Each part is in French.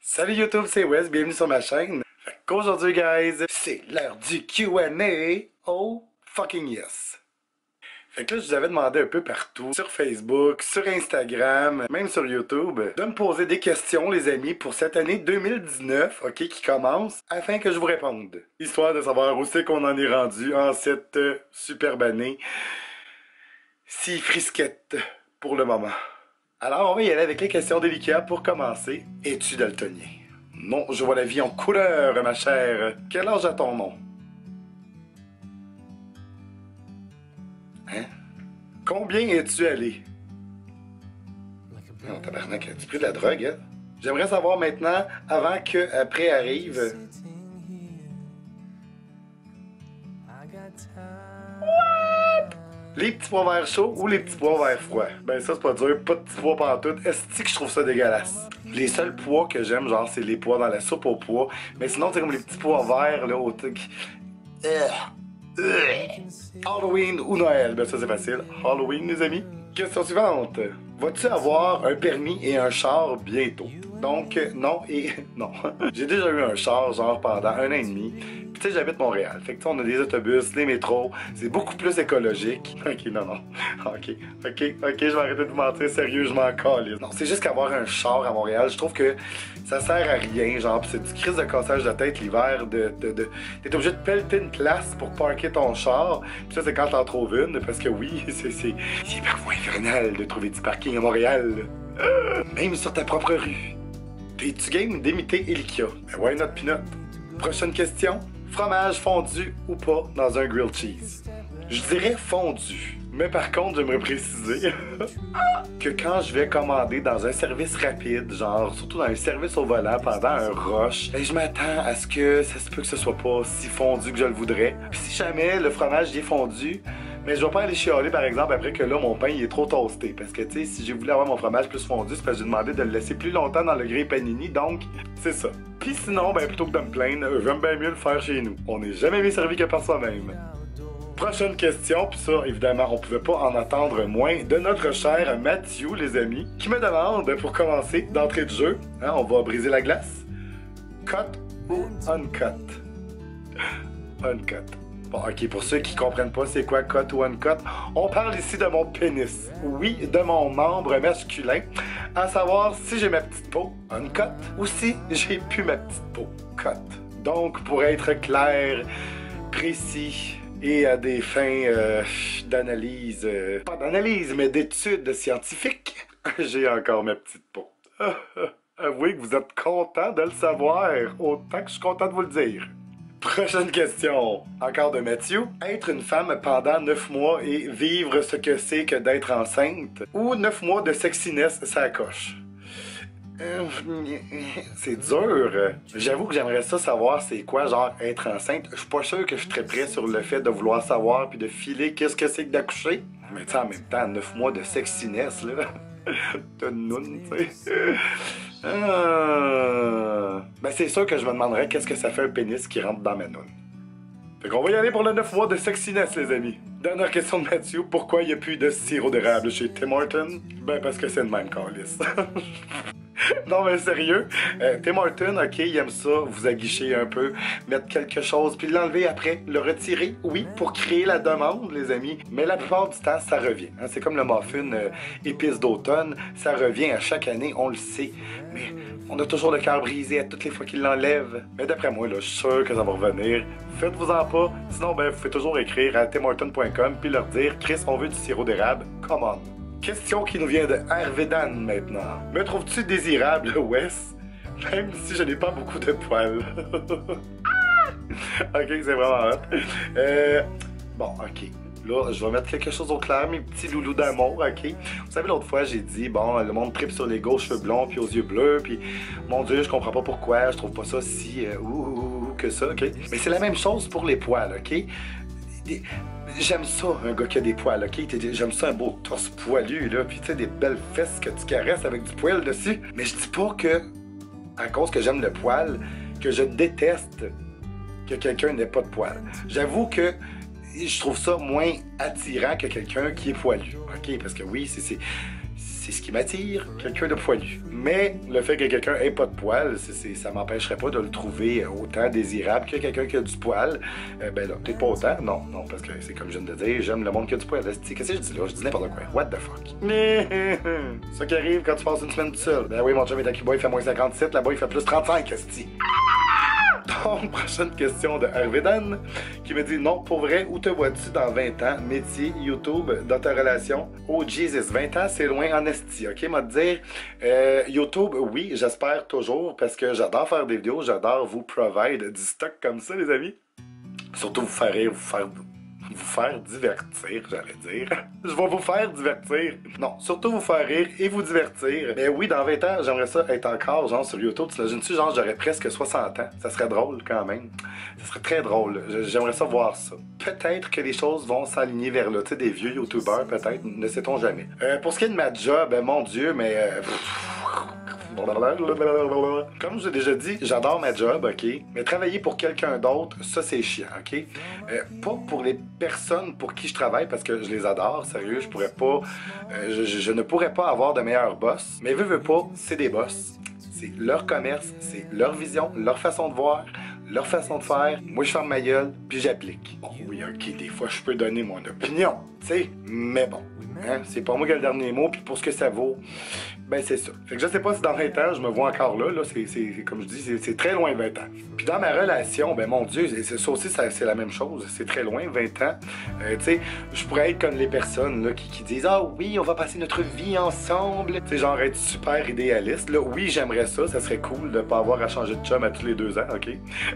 Salut YouTube, c'est Wes, bienvenue sur ma chaîne. Fait qu'aujourd'hui, guys, c'est l'heure du Q&A. Oh, fucking yes. Fait que là, je vous avais demandé un peu partout, sur Facebook, sur Instagram, même sur YouTube, de me poser des questions, les amis, pour cette année 2019, ok, qui commence, afin que je vous réponde. Histoire de savoir où c'est qu'on en est rendu en cette superbe année si frisquette pour le moment. Alors, on va y aller avec les questions délicates pour commencer. Es-tu daltonien? Non, je vois la vie en couleur, ma chère. Quel âge a ton nom? Hein? Combien es-tu allé? Non, tabarnak, as-tu pris de la drogue, hein? J'aimerais savoir maintenant, avant que après arrive... Les petits pois verts chauds ou les petits pois verts froids? Ben ça c'est pas dur, pas de petits pois pantoute. Est-ce que je trouve ça dégueulasse? Les seuls pois que j'aime, genre, c'est les pois dans la soupe aux pois. Mais sinon, c'est comme les petits pois verts, là, au truc. Halloween ou Noël? Ben ça c'est facile. Halloween, les amis. Question suivante. Vas-tu avoir un permis et un char bientôt? Donc, non et non. J'ai déjà eu un char, genre, pendant 1 an et demi. Puis, tu sais, j'habite Montréal. Fait que, tu sais, on a des autobus, des métros. C'est beaucoup plus écologique. Ok, non. Ok, je vais arrêter de vous mentir. Sérieux, je m'en calisse. Non, c'est juste qu'avoir un char à Montréal, je trouve que ça sert à rien, genre. Pis c'est du crise de cassage de tête l'hiver. T'es obligé de pelleter une place pour parker ton char. Puis ça, c'est quand t'en trouves une. Parce que oui, c'est parfois infernal de trouver du parking à Montréal. Même sur ta propre rue. T'es-tu game d'imiter Elikia? Ben why not peanut? Prochaine question. Fromage fondu ou pas dans un grilled cheese? Je dirais fondu. Mais par contre, j'aimerais préciser que quand je vais commander dans un service rapide, genre surtout dans un service au volant pendant un rush, ben, je m'attends à ce que ça se peut que ce soit pas si fondu que je le voudrais. Puis si jamais le fromage y est fondu, mais je vais pas aller chialer par exemple après que là mon pain il est trop toasté. Parce que tu sais, si j'ai voulu avoir mon fromage plus fondu, c'est parce que j'ai demandé de le laisser plus longtemps dans le grille panini, donc c'est ça. Puis sinon, ben plutôt que de me plaindre, j'aime bien mieux le faire chez nous. On n'est jamais mieux servi que par soi-même. Prochaine question, puis ça, évidemment, on pouvait pas en attendre moins de notre cher Mathieu, les amis, qui me demande, pour commencer, d'entrée de jeu, hein, on va briser la glace, cut ou uncut? Uncut. Bon, ok, pour ceux qui comprennent pas c'est quoi cut ou uncut, on parle ici de mon pénis. Oui, de mon membre masculin, à savoir si j'ai ma petite peau, uncut, ou si j'ai plus ma petite peau, cut. Donc, pour être clair, précis, et à des fins d'analyse, pas d'analyse, mais d'études scientifiques, j'ai encore ma petite peau. Avouez que vous êtes content de le savoir, autant que je suis content de vous le dire. Prochaine question, encore de Mathieu. Être une femme pendant 9 mois et vivre ce que c'est que d'être enceinte, ou 9 mois de sexiness, ça coche? C'est dur. J'avoue que j'aimerais ça savoir c'est quoi, genre, être enceinte. Je suis pas sûr que je suis très prêt sur le fait de vouloir savoir puis de filer qu'est-ce que c'est que d'accoucher. Mais tu sais, en même temps, 9 mois de sexiness, là. T'as une noune, tu sais. Ben, c'est sûr que je me demanderais qu'est-ce que ça fait un pénis qui rentre dans ma noune. Fait qu'on va y aller pour le 9 mois de sexiness, les amis. Dernière question de Mathieu, pourquoi il n'y a plus de sirop d'érable chez Tim Hortons? Ben, parce que c'est le même calice. Non mais sérieux, Tim Hortons, ok, il aime ça, vous aguicher un peu, mettre quelque chose, puis l'enlever après, le retirer, oui, pour créer la demande, les amis, mais la plupart du temps, ça revient. Hein? C'est comme le muffin épice d'automne, ça revient à chaque année, on le sait, mais on a toujours le cœur brisé à toutes les fois qu'il l'enlève. Mais d'après moi, là, je suis sûr que ça va revenir. Faites-vous-en pas, sinon, ben, vous pouvez toujours écrire à timhorton.com puis leur dire « Chris, on veut du sirop d'érable, come on ». Question qui nous vient de Hervédan maintenant. Me trouves-tu désirable, Wes? Même si je n'ai pas beaucoup de poils. Ok, c'est vraiment hot. Bon, ok. Là, je vais mettre quelque chose au clair, mes petits loulous d'amour, ok? Vous savez, l'autre fois, j'ai dit, bon, le monde tripe sur les gars aux cheveux blonds puis aux yeux bleus, puis mon Dieu, je comprends pas pourquoi, je trouve pas ça si que ça, ok? Mais c'est la même chose pour les poils, ok? J'aime ça, un gars qui a des poils, ok? J'aime ça, un beau torse poilu, là, puis tu sais, des belles fesses que tu caresses avec du poil dessus. Mais je dis pas que, à cause que j'aime le poil, que je déteste que quelqu'un n'ait pas de poil. J'avoue que je trouve ça moins attirant que quelqu'un qui est poilu, ok? Parce que oui, c'est c'est ce qui m'attire, quelqu'un de poilu. Mais le fait que quelqu'un ait pas de poils, ça m'empêcherait pas de le trouver autant désirable que quelqu'un qui a du poil. Ben là, peut-être pas autant, non, parce que c'est comme je viens de dire, j'aime le monde qui a du poil. Qu'est-ce que je dis là? Je dis n'importe quoi. What the fuck? Ça qui arrive quand tu passes une semaine tout seul. Ben oui, mon chum est à Cuba, il fait moins 57, là-bas il fait plus 35, esti. Donc, prochaine question de Arvedan qui me dit non, pour vrai, où te vois-tu dans 20 ans? Métier, YouTube, dans ta relation? Oh Jesus, 20 ans, c'est loin en esti, ok? M'a dire, YouTube, oui, j'espère toujours parce que j'adore faire des vidéos, j'adore vous provide du stock comme ça, les amis. Surtout vous faire rire, vous faire divertir, j'allais dire. Je vais vous faire divertir. Non, surtout vous faire rire et vous divertir. Mais oui, dans 20 ans, j'aimerais ça être encore, genre, sur YouTube. Tu l'imagines-tu, genre, j'aurais presque 60 ans. Ça serait drôle, quand même. Ça serait très drôle. J'aimerais ça voir ça. Peut-être que les choses vont s'aligner vers là. Tu sais, des vieux YouTubers, peut-être. Ne sait-on jamais. Pour ce qui est de ma job, mon Dieu, mais... Comme je l'ai déjà dit, j'adore ma job, ok? Mais travailler pour quelqu'un d'autre, ça c'est chiant, ok? Pas pour les personnes pour qui je travaille, parce que je les adore, sérieux, je pourrais pas... je ne pourrais pas avoir de meilleurs boss. Mais veux pas, c'est des boss. C'est leur commerce, c'est leur vision, leur façon de voir, leur façon de faire. Moi, je ferme ma gueule, puis j'applique. Bon, oui, ok, des fois, je peux donner mon opinion, tu sais, mais bon. Hein? C'est pas moi qui ai le dernier mot, puis pour ce que ça vaut, ben c'est ça. Fait que je sais pas si dans 20 ans, je me vois encore là, c'est comme je dis, c'est très loin 20 ans. Puis dans ma relation, ben mon Dieu, ça aussi, c'est la même chose, c'est très loin 20 ans. Tu sais, je pourrais être comme les personnes là, qui disent « Ah oui, on va passer notre vie ensemble », tu sais, genre être super idéaliste, là, oui, j'aimerais ça serait cool de pas avoir à changer de chum à tous les 2 ans, ok?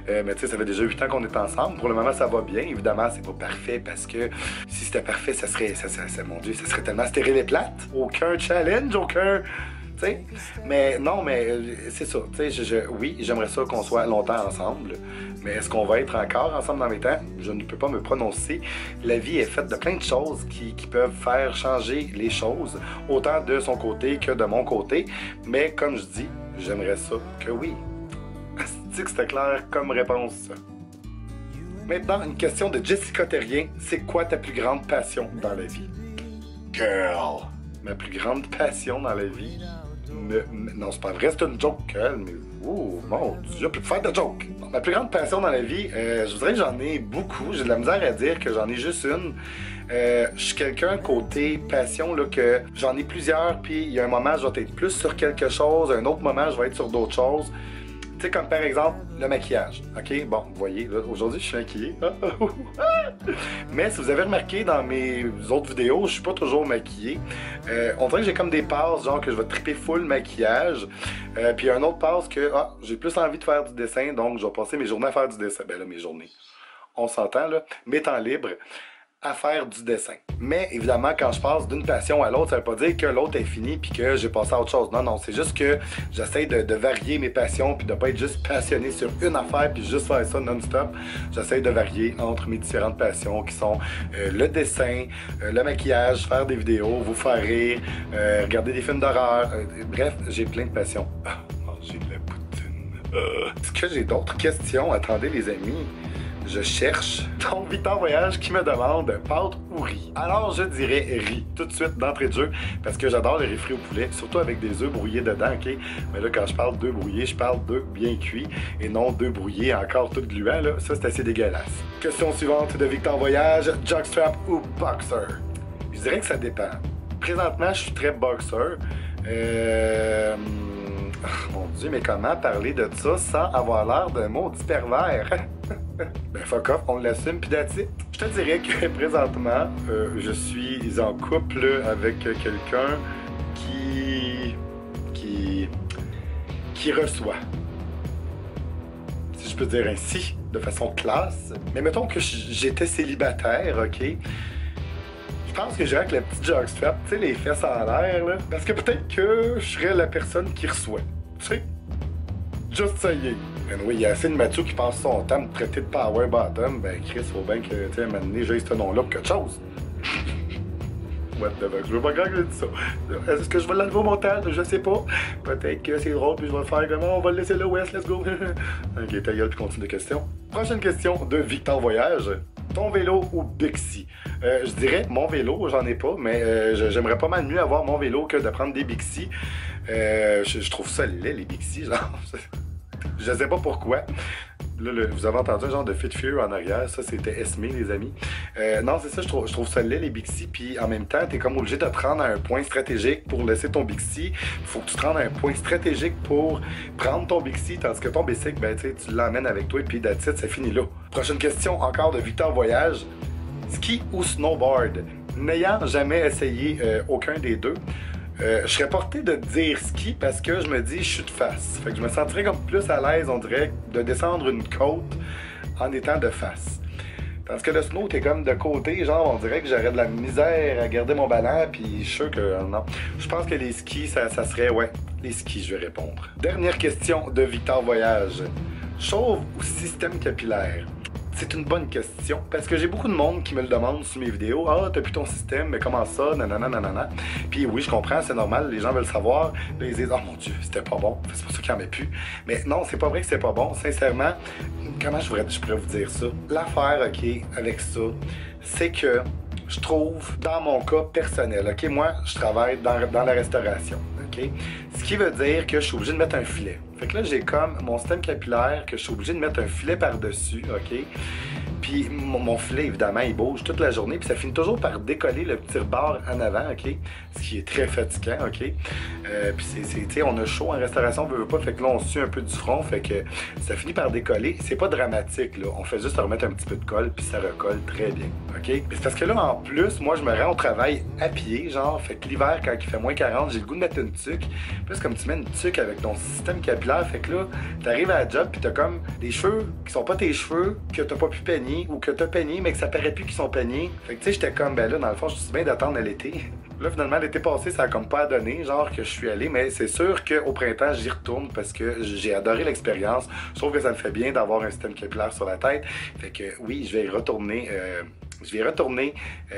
Mais tu sais, ça fait déjà 8 ans qu'on est ensemble, pour le moment, ça va bien, évidemment, c'est pas parfait, parce que si c'était parfait, ça serait, mon Dieu, ça serait tellement stérile et plate, aucun challenge, aucun... T'sais? Mais non, mais c'est ça. Oui, j'aimerais ça qu'on soit longtemps ensemble. Mais est-ce qu'on va être encore ensemble dans mes temps? Je ne peux pas me prononcer. La vie est faite de plein de choses qui peuvent faire changer les choses, autant de son côté que de mon côté. Mais comme je dis, j'aimerais ça que oui. Est-ce que c'était clair comme réponse? Maintenant, une question de Jessica Terrien. C'est quoi ta plus grande passion dans la vie? Girl! Ma plus grande passion dans la vie? Non, c'est pas vrai, c'est une joke, mais... Oh, mon Dieu, plus faire de joke. Ma plus grande passion dans la vie, je voudrais que j'en ai beaucoup. J'ai de la misère à dire que j'en ai juste une. Je suis quelqu'un côté passion, là, que j'en ai plusieurs, puis il y a un moment, je vais être plus sur quelque chose, un autre moment, je vais être sur d'autres choses. Tu sais, comme par exemple, le maquillage. OK? Bon, vous voyez, là, aujourd'hui, je suis maquillé. Mais si vous avez remarqué dans mes autres vidéos, je suis pas toujours maquillé. On dirait que j'ai comme des passes, genre que je vais triper full maquillage. Puis un autre passe que, j'ai plus envie de faire du dessin, donc je vais passer mes journées à faire du dessin. Ben là, mes journées. On s'entend, là. Mes temps libres à faire du dessin. Mais évidemment, quand je passe d'une passion à l'autre, ça veut pas dire que l'autre est fini puis que j'ai passé à autre chose. Non, c'est juste que j'essaie de varier mes passions puis de pas être juste passionné sur une affaire puis juste faire ça non-stop. J'essaie de varier entre mes différentes passions qui sont le dessin, le maquillage, faire des vidéos, vous faire rire, regarder des films d'horreur. Bref, j'ai plein de passions. Manger de la poutine. Est-ce que j'ai d'autres questions? Attendez les amis. Je cherche. Donc, Victor Voyage qui me demande pâte ou riz. Alors, je dirais riz, tout de suite, d'entrée de jeu, parce que j'adore les riz frits au poulet, surtout avec des œufs brouillés dedans, ok? Mais là, quand je parle d'œufs brouillés, je parle d'œufs bien cuits et non d'œufs brouillés encore tout gluants, là. Ça, c'est assez dégueulasse. Question suivante de Victor Voyage, jockstrap ou boxer? Je dirais que ça dépend. Présentement, je suis très boxer. Mon Dieu, mais comment parler de ça sans avoir l'air d'un maudit pervers? Ben fuck off, on l'assume pis that's it. Je te dirais que présentement, je suis en couple avec quelqu'un qui reçoit. Si je peux dire ainsi, de façon classe. Mais mettons que j'étais célibataire, ok? Je pense que j'irais avec la petite jockstrap, tu sais, les fesses en l'air, là. Parce que peut-être que je serais la personne qui reçoit. Tu sais? Just saying. Oui, il y a assez de Mathieu qui passe son temps à me traiter de power bottom. Ben, Chris, faut bien que, tu sais, à un moment donné, j'ai ce nom-là pour quelque chose. What the fuck, je veux pas croire que j'ai dit ça. Est-ce que je vais l'enlever au montage? Je sais pas. Peut-être que c'est drôle, puis je vais le faire comment? On va le laisser là, West, let's go. Ok, ta gueule, puis continue de questions. Prochaine question de Victor Voyage. ton vélo ou Bixi? Je dirais mon vélo, j'en ai pas, mais j'aimerais pas mal mieux avoir mon vélo que de prendre des Bixi. Je trouve ça laid, les Bixi, genre. Je sais pas pourquoi. Là, vous avez entendu un genre de Fit Fear en arrière, ça c'était Esme, les amis. Non, c'est ça, je trouve ça laid, les Bixi, puis en même temps, t'es comme obligé de te rendre à un point stratégique pour laisser ton Bixi. Faut que tu te rendes à un point stratégique pour prendre ton Bixi, tandis que ton bicycle, ben tu l'emmènes avec toi, et puis that's it, ça finit là. Prochaine question, encore de Victor Voyage. Ski ou snowboard? N'ayant jamais essayé aucun des deux, je serais porté de dire ski parce que je me dis je suis de face. Fait que je me sentirais comme plus à l'aise, on dirait, de descendre une côte en étant de face. Tandis que le snow, t'es comme de côté, genre on dirait que j'aurais de la misère à garder mon ballon, puis je suis sûr que non. Je pense que les skis, ça serait, ouais, les skis, je vais répondre. Dernière question de Victor Voyage. Chauve ou système capillaire? C'est une bonne question, parce que j'ai beaucoup de monde qui me le demande sous mes vidéos. Ah, t'as plus ton système, mais comment ça? Nanana, nanana. Puis oui, je comprends, c'est normal, les gens veulent savoir. Là, ils disent, oh mon Dieu, c'était pas bon. C'est pour ça qu'il n'y en met plus. Mais non, c'est pas vrai que c'est pas bon. Sincèrement, comment je pourrais vous dire ça? L'affaire, OK, avec ça, c'est que je trouve, dans mon cas personnel, OK, moi, je travaille dans la restauration, OK? Ce qui veut dire que je suis obligé de mettre un filet. Fait que là, j'ai comme mon système capillaire que je suis obligé de mettre un filet par-dessus, OK? Puis mon filet, évidemment, il bouge toute la journée, puis ça finit toujours par décoller le petit rebord en avant, OK? Ce qui est très fatigant, OK? Puis tu sais, on a chaud en restauration, on veut pas, fait que là, on sue un peu du front, fait que ça finit par décoller. C'est pas dramatique, là. On fait juste remettre un petit peu de colle, puis ça recolle très bien, OK? Puis c'est parce que là, en plus, moi, je me rends au travail à pied, genre, fait que l'hiver, quand il fait moins 40, j'ai le goût de mettre une tuque. Plus comme tu mets une tuque avec ton système capillaire, fait que là, t'arrives à la job, puis t'as comme des cheveux qui sont pas tes cheveux, que t'as pas pu peigner, ou que t'as peigné, mais que ça paraît plus qu'ils sont peignés. Fait que tu sais, j'étais comme, ben là, dans le fond, je suis bien d'attendre à l'été. Là, finalement, l'été passé, ça a comme pas donné, genre que je suis allé, mais c'est sûr qu'au printemps, j'y retourne parce que j'ai adoré l'expérience. Je trouve que ça me fait bien d'avoir un système capillaire sur la tête. Fait que oui, je vais y retourner.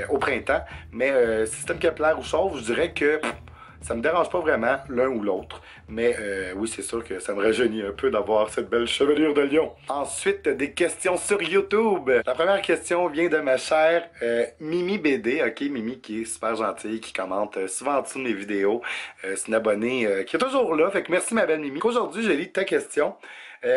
Au printemps, mais système capillaire ou chauve, je dirais que ça me dérange pas vraiment l'un ou l'autre, mais oui, c'est sûr que ça me rajeunit un peu d'avoir cette belle chevelure de lion. Ensuite, des questions sur YouTube. La première question vient de ma chère Mimi BD, ok, Mimi qui est super gentille, qui commente souvent en dessous de mes vidéos. C'est une abonnée qui est toujours là, fait que merci ma belle Mimi. Aujourd'hui, je lis ta question.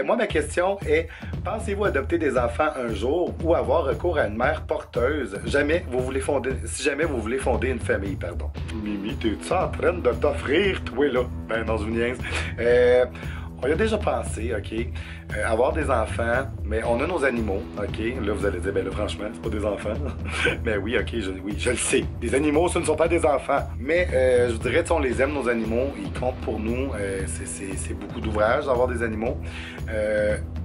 Moi, ma question est, pensez-vous adopter des enfants un jour ou avoir recours à une mère porteuse si jamais vous voulez fonder une famille, pardon. Mimi, t'es-tu en train de t'offrir, toi, là? Ben non, je vous niaise. On y a déjà pensé, OK, avoir des enfants, mais on a nos animaux, OK? Là, vous allez dire, ben là, franchement, c'est pas des enfants. Mais oui, OK, je le sais. Les animaux, ce ne sont pas des enfants. Mais je vous dirais, on les aime, nos animaux. Ils comptent pour nous. C'est beaucoup d'ouvrage d'avoir des animaux.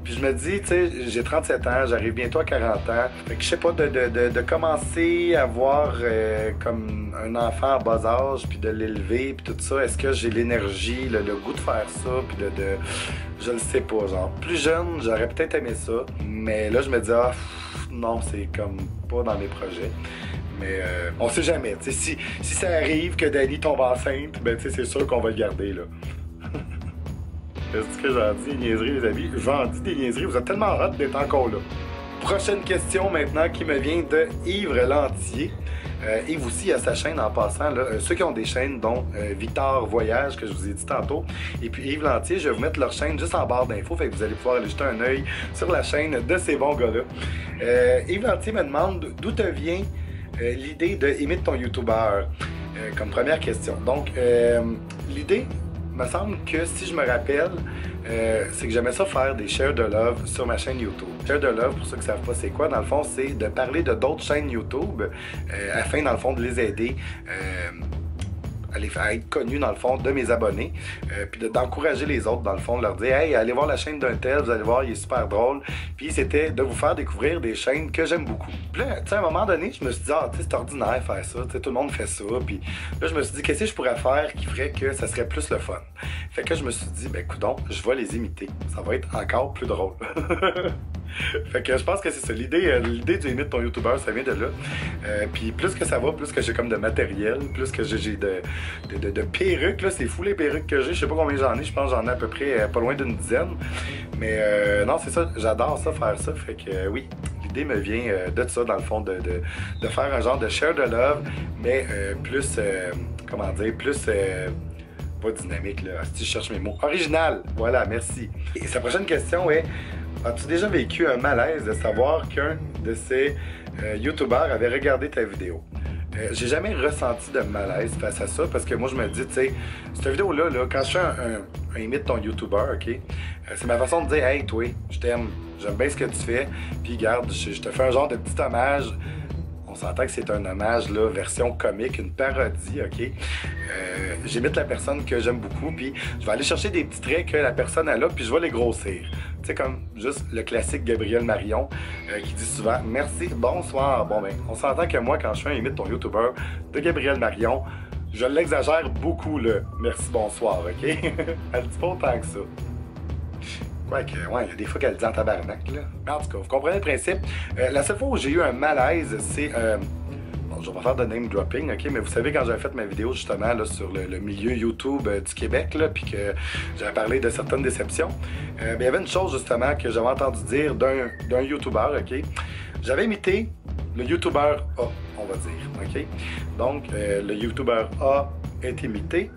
Puis je me dis, tu sais, j'ai 37 ans, j'arrive bientôt à 40 ans. Fait que je sais pas, de commencer à avoir comme un enfant à bas âge, puis de l'élever, puis tout ça. Est-ce que j'ai l'énergie, le goût de faire ça, puis je le sais pas, genre. Plus jeune, j'aurais peut-être aimé ça, mais là, je me dis, ah, non, c'est comme pas dans mes projets. Mais on sait jamais, tu sais, si ça arrive que Dani tombe enceinte, ben tu sais, c'est sûr qu'on va le garder, là. Est-ce que j'en dis des niaiseries, les amis? J'en dis des niaiseries, vous êtes tellement hâte d'être encore là. Prochaine question maintenant qui me vient de Yves Lantier. Yves aussi a sa chaîne en passant, là, ceux qui ont des chaînes dont Victor Voyage que je vous ai dit tantôt, et puis Yves Lantier, je vais vous mettre leur chaîne juste en barre d'infos, fait que vous allez pouvoir aller jeter un œil sur la chaîne de ces bons gars-là. Yves Lantier me demande d'où te vient l'idée de imite ton YouTuber comme première question. Donc l'idée, me semble que si je me rappelle, c'est que j'aimais ça faire des shares de love sur ma chaîne YouTube. Share de love, pour ceux qui ne savent pas c'est quoi, dans le fond, c'est de parler de d'autres chaînes YouTube afin, dans le fond, de les aider à être connus, dans le fond, de mes abonnés, puis d'encourager les autres, dans le fond, de leur dire « Hey, allez voir la chaîne d'un tel, vous allez voir, il est super drôle. » Puis c'était de vous faire découvrir des chaînes que j'aime beaucoup. Puis là, tu sais, à un moment donné, je me suis dit « Ah, tu sais, c'est ordinaire faire ça, tu sais, tout le monde fait ça. » Puis là, je me suis dit « Qu'est-ce que je pourrais faire qui ferait que ça serait plus le fun? » Fait que je me suis dit « Ben, coudonc, je vais les imiter. Ça va être encore plus drôle. » Fait que je pense que c'est ça. L'idée du imite ton YouTuber, ça vient de là. Puis plus que ça va, plus que j'ai comme de matériel, plus que j'ai de perruques, là, c'est fou les perruques que j'ai. Je sais pas combien j'en ai, je pense que j'en ai à peu près pas loin d'une dizaine. Mais non, c'est ça, j'adore ça, faire ça. Fait que oui, l'idée me vient de ça, dans le fond, de faire un genre de share de love, mais plus, comment dire, plus... pas dynamique, là. Si je cherche mes mots. Original. Voilà, merci. Et sa prochaine question est: as-tu déjà vécu un malaise de savoir qu'un de ces YouTubers avait regardé ta vidéo? J'ai jamais ressenti de malaise face à ça parce que moi je me dis, tu sais, cette vidéo-là, là, quand je fais un imite ton YouTuber, ok, c'est ma façon de dire, hey, toi, je t'aime, j'aime bien ce que tu fais, puis garde, je te fais un genre de petit hommage. On s'entend que c'est un hommage, là, version comique, une parodie, ok? J'imite la personne que j'aime beaucoup, puis je vais aller chercher des petits traits que la personne a là, puis je vais les grossir. Tu sais, comme juste le classique Gabriel Marion, qui dit souvent « Merci, bonsoir ». Bon, ben, on s'entend que moi, quand je fais un imite ton YouTuber de Gabriel Marion, je l'exagère beaucoup, le « Merci, bonsoir », ok? Elle dit pas autant que ça. Ouais, il y a des fois qu'elle dit en tabarnak, là. Mais en tout cas, vous comprenez le principe. La seule fois où j'ai eu un malaise, c'est... bon, je vais pas faire de name dropping, ok? Mais vous savez, quand j'avais fait ma vidéo, justement, là, sur le milieu YouTube du Québec, là, puis que j'avais parlé de certaines déceptions, il y avait une chose, justement, que j'avais entendu dire d'un YouTuber, ok? J'avais imité le YouTuber A, on va dire, ok? Donc, le YouTuber A est imité.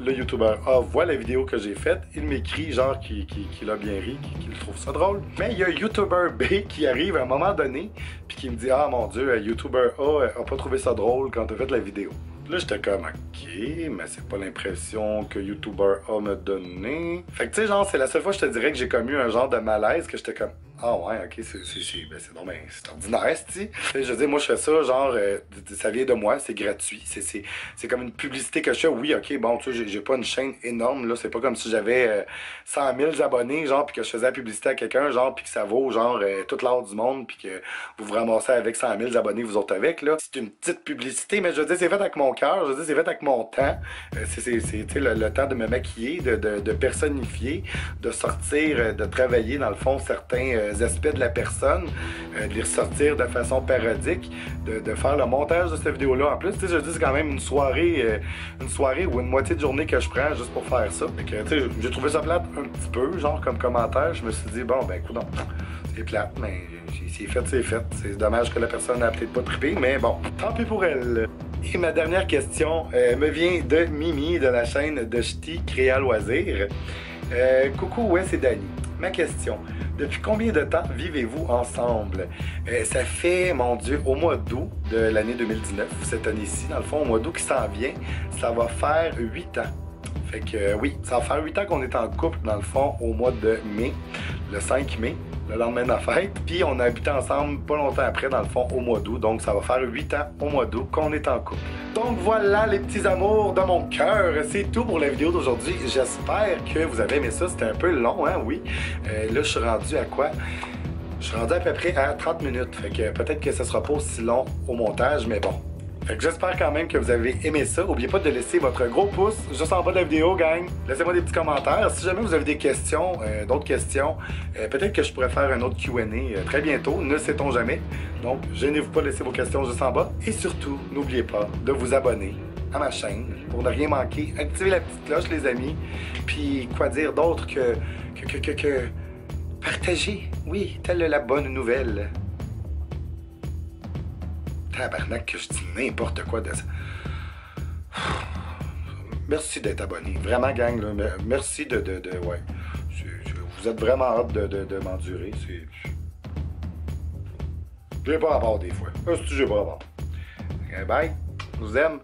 Le YouTuber A voit la vidéo que j'ai faite, il m'écrit genre qu'il a bien ri, qu'il trouve ça drôle. Mais il y a un YouTuber B qui arrive à un moment donné, puis qui me dit « Ah mon Dieu, YouTuber A a pas trouvé ça drôle quand t'as fait la vidéo. » Là, j'étais comme « Ok, mais c'est pas l'impression que YouTuber A m'a donné. » Fait que tu sais, genre, c'est la seule fois que je te dirais que j'ai commis un genre de malaise, que j'étais comme « Ah ouais, ok, c'est ordinaire, c'ti. » Je veux dire, moi, je fais ça, genre, ça vient de moi, c'est gratuit. C'est comme une publicité que je fais. Oui, ok, bon, tu sais, j'ai pas une chaîne énorme, là. C'est pas comme si j'avais 100 000 abonnés, genre, puis que je faisais la publicité à quelqu'un, genre, puis que ça vaut, genre, toute l'or du monde, puis que vous vous ramassez avec 100 000 abonnés, vous autres avec, là. C'est une petite publicité, mais je veux dire, c'est fait avec mon cœur, je veux dire, c'est fait avec mon temps. C'est le temps de me maquiller, de personnifier, de sortir, de travailler, dans le fond, certains aspects de la personne, de les ressortir de façon parodique, de faire le montage de cette vidéo-là. En plus, tu sais, je dis, c'est quand même une soirée ou une moitié de journée que je prends juste pour faire ça. Fait que, tu sais, j'ai trouvé ça plate un petit peu, genre, comme commentaire. Je me suis dit, bon, ben, écoute, c'est plate, mais c'est fait, c'est fait. C'est dommage que la personne n'a peut-être pas trippé, mais bon, tant pis pour elle. Et ma dernière question me vient de Mimi, de la chaîne de Ch'ti Créa Loisirs. Coucou, ouais, c'est Dani. Ma question: depuis combien de temps vivez-vous ensemble? Ça fait, mon Dieu, au mois d'août de l'année 2019, cette année-ci, dans le fond, au mois d'août qui s'en vient, ça va faire 8 ans. Fait que oui, ça va faire 8 ans qu'on est en couple, dans le fond, au mois de mai, le 5 mai, le lendemain de la fête. Puis on a habité ensemble pas longtemps après, dans le fond, au mois d'août. Donc ça va faire 8 ans au mois d'août qu'on est en couple. Donc voilà les petits amours de mon cœur. C'est tout pour la vidéo d'aujourd'hui. J'espère que vous avez aimé ça. C'était un peu long, hein, oui. Là, je suis rendu à quoi? Je suis rendu à peu près à 30 minutes. Fait que peut-être que ça sera pas aussi long au montage, mais bon. Fait que j'espère quand même que vous avez aimé ça. N'oubliez pas de laisser votre gros pouce juste en bas de la vidéo, gang. Laissez-moi des petits commentaires. Si jamais vous avez des questions, d'autres questions, peut-être que je pourrais faire un autre Q&A très bientôt. Ne sait-on jamais. Donc, gênez-vous pas de laisser vos questions juste en bas. Et surtout, n'oubliez pas de vous abonner à ma chaîne pour ne rien manquer. Activez la petite cloche, les amis. Puis, quoi dire d'autre que partager. Oui, telle la bonne nouvelle. Tabarnak que je dis n'importe quoi de ça. Merci d'être abonné. Vraiment, gang, là, merci ouais. Vous êtes vraiment hâte de m'endurer. J'ai pas rapport des fois. J'ai pas rapport. Bye. Je vous aime.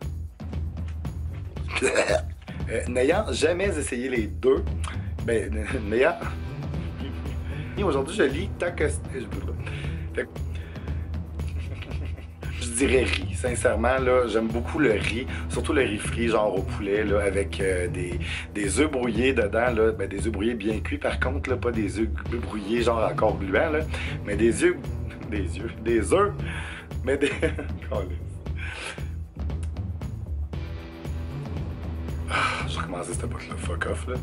N'ayant jamais essayé les deux, n'ayant... Aujourd'hui, je lis tant que... Je dirais riz. Sincèrement, là, j'aime beaucoup le riz, surtout le riz frit, genre au poulet, là, avec des œufs brouillés dedans, là. Des œufs brouillés bien cuits, par contre, là, pas des œufs brouillés, genre encore gluants, là, mais des œufs, mais des... Je vais recommencer cette boîte-là, fuck off, là.